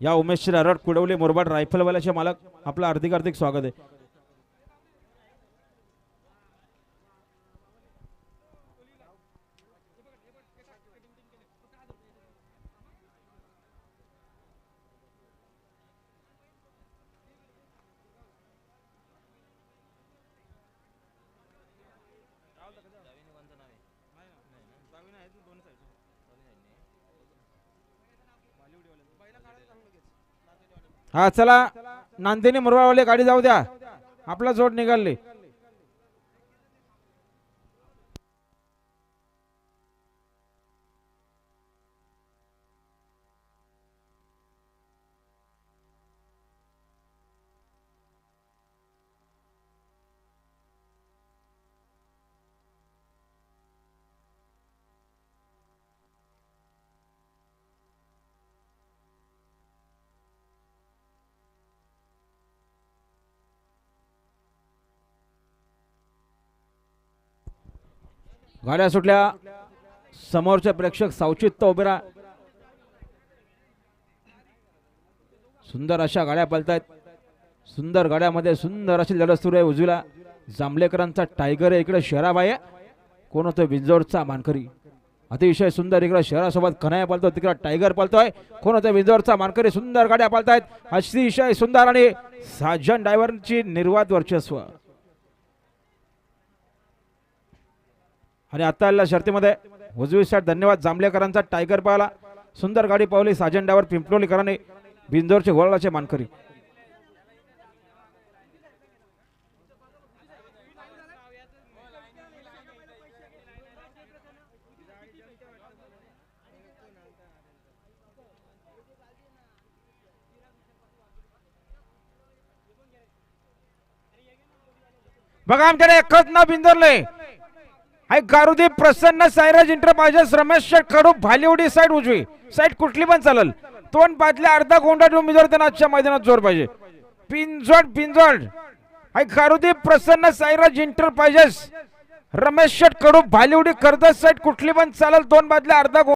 या उमेश शिरारट कुडवली मुरबाड रायफलवाल्याचे मालक आपलं हार्दिक हार्दिक स्वागत आहे. हा चला नांदेनी मुरबाडवाले गाडी जाऊ द्या, आपला जोड निघाले. गाड्या सुटल्या. समोरचे प्रेक्षक सावचित्त उभे राहा. सुंदर अशा गाड्या पळतायत. सुंदर गाड्यामध्ये सुंदर अशी लढत सुरू आहे. उजवीला जांभलेकरांचा टायगर आहे, इकडे शहराबाई आहे. कोण होतो? विंजोरचा मानकरी. अतिशय सुंदर इकडे शहरासोबत कन्हैया पळतो, तिकडे टायगर पळतोय. कोण होतो? विंजोरचा मानकरी. सुंदर गाड्या पळतायत, अतिशय सुंदर आणि साजन ड्रायव्हरची निर्वाद वर्चस्व. आणि आता आलेल्या शर्तीमध्ये उजवी साईड धन्यवाद जांभलेकरांचा टायगर पाहिला. सुंदर गाडी पावली साजन ड्रायव्हर पिंपलोलीकरांनी, बिंदोरचे गोळाचे मानकरी. बघा आमच्याकडे एकच नाव बिंदोरले हाय, गारुदीप प्रसन्न सायराज इंटरप्राइजेस रमेश शेठ कडू भालीवडी साईड उजवी साईड कुठली पण चालेल. तोंड बादल्या अर्धा गोंडा उमेदवार त्यांना आजच्या मैदानात जोर पाहिजे. पिंजोड हाय, गारुदीप प्रसन्न सायराज इंटरप्राइजेस रमेश शेठ कडू भालीवडी कर्जत साईड कुठली पण चालेल. दोन बादल्या अर्धा